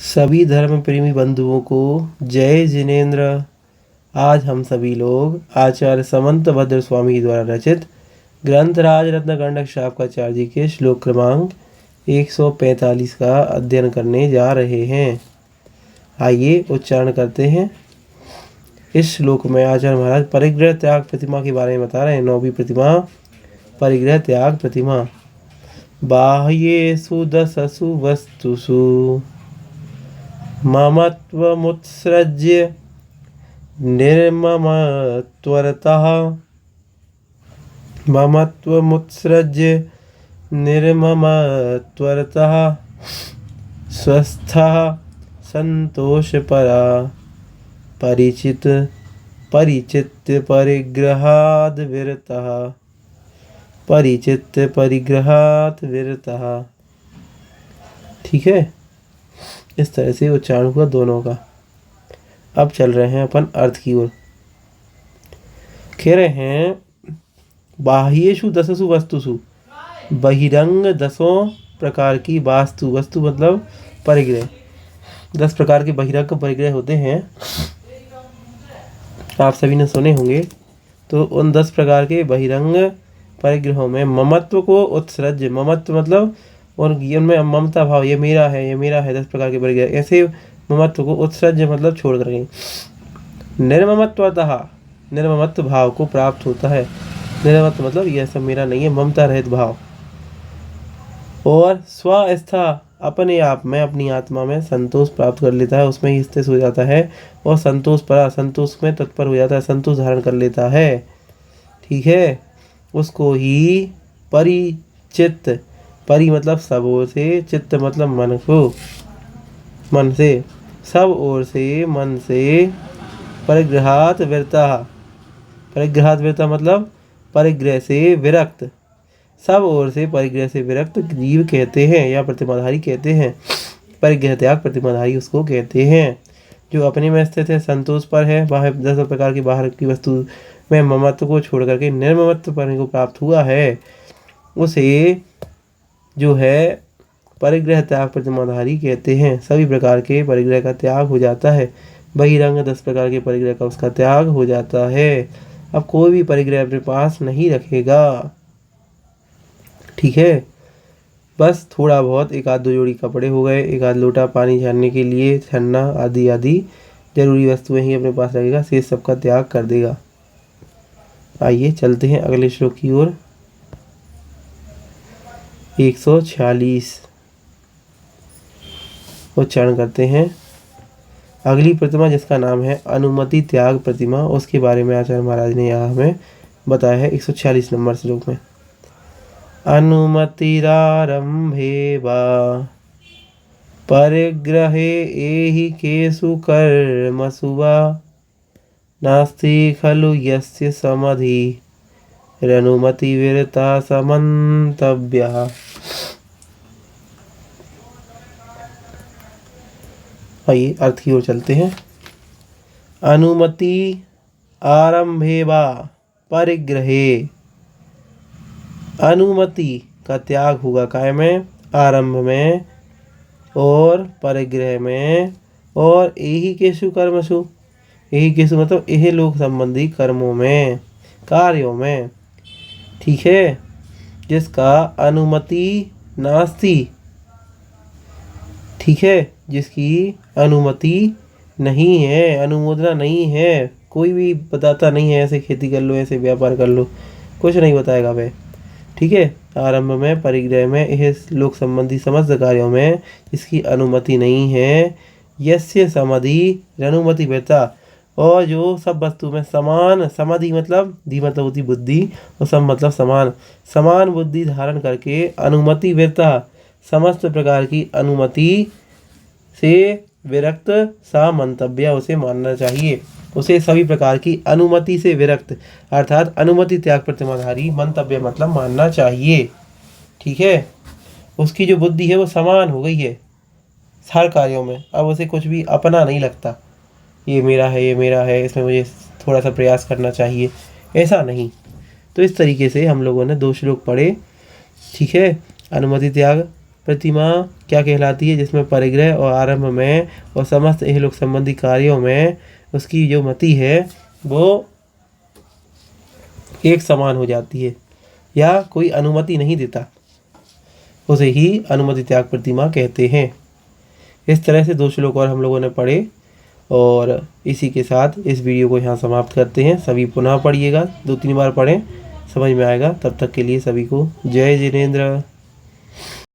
सभी धर्म प्रेमी बंधुओं को जय जिनेन्द्र। आज हम सभी लोग आचार्य समंतभद्र स्वामी द्वारा रचित ग्रंथ राज रत्न गंडक शापकाचार्य जी के श्लोक क्रमांक 145 का अध्ययन करने जा रहे हैं। आइए उच्चारण करते हैं। इस श्लोक में आचार्य महाराज परिग्रह त्याग प्रतिमा के बारे में बता रहे हैं। 9वीं प्रतिमा परिग्रह त्याग प्रतिमा। बाह्येषु दशसु वस्तुषु ममत्वमुत्सृज्य निर्ममत्वरतः स्वस्थः संतोषपरा परिचित्य परिग्रहात् विरतः। ठीक है, इस तरह से उच्चारण हुआ दोनों का। अब चल रहे हैं अपन अर्थ की ओर। कह रहे हैं बाह्येषु दशसु वस्तुषु, बहिरंग 10 प्रकार की वस्तु मतलब परिग्रह। 10 प्रकार के बहिरंग परिग्रह होते हैं, आप सभी ने सुने होंगे। तो उन 10 प्रकार के बहिरंग परिग्रहों में ममत्व को उत्सृज्य, ममत्व मतलब और उनमें ममता भाव, ये मेरा है ये मेरा है, 10 प्रकार के परिग्रह। ऐसे ममत्व को उत्सृज्य मतलब छोड़ करके निर्ममत्वतः, निर्ममत्व भाव को प्राप्त होता है। निर्ममत्व मतलब यह सब मेरा नहीं है, ममता रहित भाव। और स्वस्था, अपने आप में अपनी आत्मा में संतोष प्राप्त कर लेता है, उसमें ही स्थित हो जाता है। और संतोष परा, संतोष में तत्पर हो जाता है, संतोष धारण कर लेता है। ठीक है, उसको ही परिचित, परि मतलब सब ओर से, चित्त मतलब मन को, मन से, सब ओर से, मन से, परिग्रहात् विरतः, परिग्रहात् विरतः मतलब परिग्रह से विरक्त, सब ओर से परिग्रह से विरक्त जीव कहते हैं या प्रतिमाधारी कहते हैं। परिग्रह त्याग प्रतिमाधारी उसको कहते हैं जो अपने में स्थित है, संतोष पर है, बाहर 10 प्रकार की बाहर की वस्तु में ममत्व को छोड़ करके निर्ममत्व पर को प्राप्त हुआ है। उसे जो है परिग्रह त्याग प्रतिमाधारी कहते हैं। सभी प्रकार के परिग्रह का त्याग हो जाता है। बहिरंग 10 प्रकार के परिग्रह का उसका त्याग हो जाता है। अब कोई भी परिग्रह अपने पास नहीं रखेगा। ठीक है, बस थोड़ा बहुत, 1-2 जोड़ी कपड़े हो गए, 1-2 लोटा पानी छानने के लिए, छन्ना आदि आदि जरूरी वस्तुएं ही अपने पास रखेगा, शेष सबका त्याग कर देगा। आइए चलते हैं अगले श्लोक की ओर। 146 उच्चारण करते हैं। अगली प्रतिमा जिसका नाम है अनुमति त्याग प्रतिमा, उसके बारे में आचार्य महाराज ने यहाँ हमें बताया है 146 नंबर श्लोक में। अनुमतिरारंभे वा परिग्रहे एहि केषु कर्मसु वा नास्ति खलु यस्य समधि रनुमति विरता समन्तव्यः। आइए अर्थ की ओर चलते हैं। अनुमति आरंभे वा परिग्रहे, अनुमति का त्याग होगा काय में, आरंभ में और परिग्रह में, और यही केशु कर्मसु, यही केशु मतलब यह लोक संबंधी कर्मों में, कार्यों में। ठीक है, जिसका अनुमति नास्ति, ठीक है, जिसकी अनुमति नहीं है, अनुमोदना नहीं है, कोई भी बताता नहीं है ऐसे खेती कर लो, ऐसे व्यापार कर लो, कुछ नहीं बताएगा वह। ठीक है, आरंभ में, परिग्रह में, यह लोक संबंधी समस्त कार्यों में इसकी अनुमति नहीं है। यस्य समधि रनुमति विरता, और जो सब वस्तु में समान, समाधि मतलब धी मतलब होती बुद्धि, और सब मतलब समान, समान बुद्धि धारण करके अनुमति विरता, समस्त प्रकार की अनुमति से विरक्त सा मंतव्य, उसे मानना चाहिए। उसे सभी प्रकार की अनुमति से विरक्त अर्थात अनुमति त्याग प्रतिमाधारी मंतव्य मतलब मानना चाहिए। ठीक है, उसकी जो बुद्धि है वो समान हो गई है हर कार्यों में। अब उसे कुछ भी अपना नहीं लगता, ये मेरा है ये मेरा है, इसमें मुझे थोड़ा सा प्रयास करना चाहिए, ऐसा नहीं। तो इस तरीके से हम लोगों ने 2 श्लोक पढ़े। ठीक है, अनुमति त्याग प्रतिमा क्या कहलाती है? जिसमें परिग्रह और आरंभ में और समस्त इहलोक संबंधी कार्यों में उसकी जो मति है वो एक समान हो जाती है या कोई अनुमति नहीं देता, उसे ही अनुमति त्याग प्रतिमा कहते हैं। इस तरह से 2 श्लोक और हम लोगों ने पढ़े और इसी के साथ इस वीडियो को यहाँ समाप्त करते हैं। सभी पुनः पढ़िएगा, 2-3 बार पढ़ें, समझ में आएगा। तब तक के लिए सभी को जय जिनेंद्र।